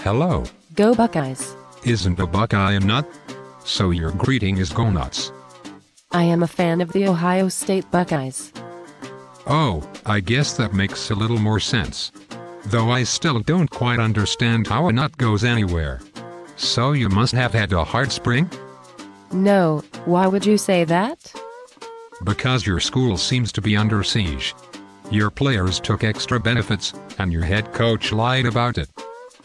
Hello. Go Buckeyes. Isn't a Buckeye a nut? So your greeting is go nuts. I am a fan of the Ohio State Buckeyes. Oh, I guess that makes a little more sense. Though I still don't quite understand how a nut goes anywhere. So you must have had a hard spring? No, why would you say that? Because your school seems to be under siege. Your players took extra benefits, and your head coach lied about it.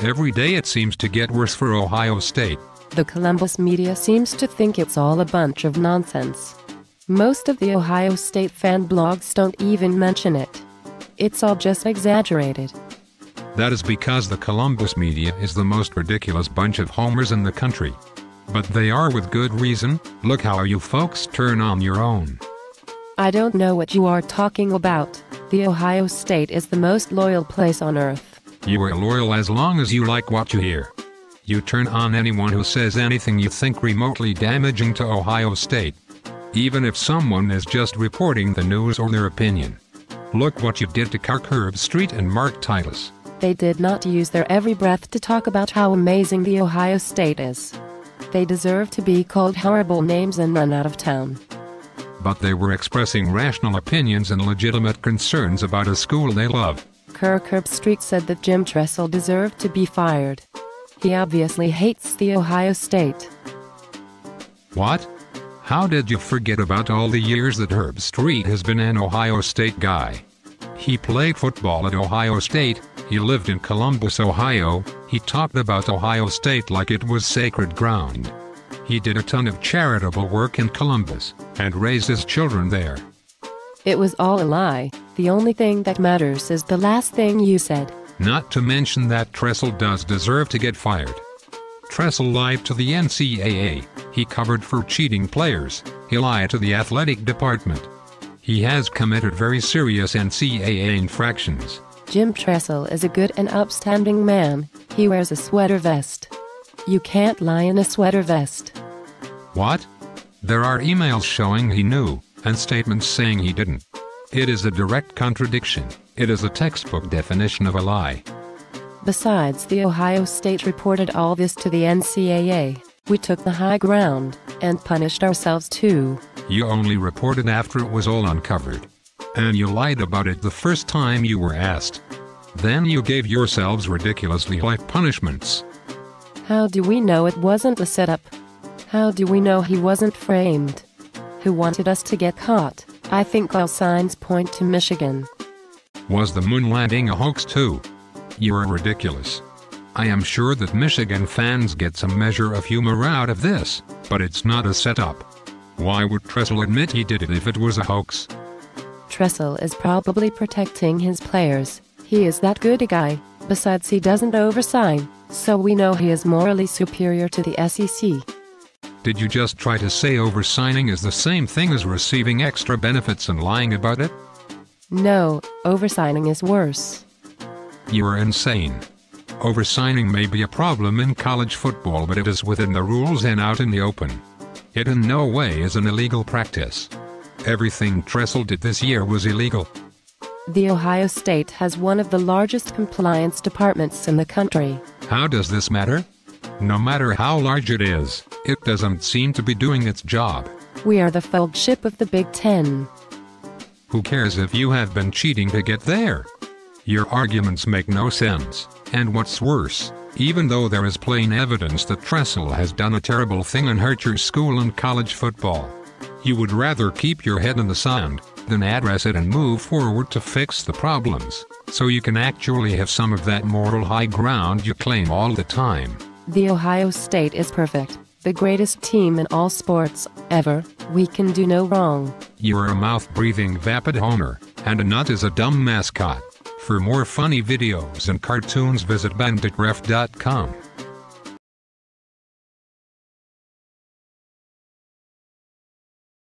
Every day it seems to get worse for Ohio State. The Columbus media seems to think it's all a bunch of nonsense. Most of the Ohio State fan blogs don't even mention it. It's all just exaggerated. That is because the Columbus media is the most ridiculous bunch of homers in the country. But they are with good reason. Look how you folks turn on your own. I don't know what you are talking about. The Ohio State is the most loyal place on earth. You are loyal as long as you like what you hear. You turn on anyone who says anything you think remotely damaging to Ohio State. Even if someone is just reporting the news or their opinion. Look what you did to Kirk Herbstreit and Mark Titus. They did not use their every breath to talk about how amazing the Ohio State is. They deserve to be called horrible names and run out of town. But they were expressing rational opinions and legitimate concerns about a school they love. Kirk Herbstreit said that Jim Tressel deserved to be fired. He obviously hates the Ohio State. What? How did you forget about all the years that Herbstreit has been an Ohio State guy? He played football at Ohio State, he lived in Columbus, Ohio, he talked about Ohio State like it was sacred ground. He did a ton of charitable work in Columbus, and raised his children there. It was all a lie. The only thing that matters is the last thing you said. Not to mention that Tressel does deserve to get fired. Tressel lied to the NCAA, he covered for cheating players, he lied to the athletic department. He has committed very serious NCAA infractions. Jim Tressel is a good and upstanding man. He wears a sweater vest. You can't lie in a sweater vest. What? There are emails showing he knew, and statements saying he didn't. It is a direct contradiction. It is a textbook definition of a lie. Besides, the Ohio State reported all this to the NCAA. We took the high ground, and punished ourselves too. You only reported after it was all uncovered. And you lied about it the first time you were asked. Then you gave yourselves ridiculously light punishments. How do we know it wasn't a setup? How do we know he wasn't framed? Who wanted us to get caught? I think all signs point to Michigan. Was the moon landing a hoax too? You are ridiculous. I am sure that Michigan fans get some measure of humor out of this, but it's not a setup. Why would Tressel admit he did it if it was a hoax? Tressel is probably protecting his players. He is that good a guy. Besides, he doesn't oversign, so we know he is morally superior to the SEC. Did you just try to say oversigning is the same thing as receiving extra benefits and lying about it? No, oversigning is worse. You are insane. Oversigning may be a problem in college football, but it is within the rules and out in the open. It in no way is an illegal practice. Everything Tressel did this year was illegal. The Ohio State has one of the largest compliance departments in the country. How does this matter? No matter how large it is, it doesn't seem to be doing its job. We are the flagship of the Big Ten. Who cares if you have been cheating to get there? Your arguments make no sense, and what's worse, even though there is plain evidence that Tressel has done a terrible thing and hurt your school in college football, you would rather keep your head in the sand than address it and move forward to fix the problems, so you can actually have some of that moral high ground you claim all the time. The Ohio State is perfect, the greatest team in all sports, ever. We can do no wrong. You are a mouth-breathing vapid homer, and a nut is a dumb mascot. For more funny videos and cartoons, visit BanditRef.com.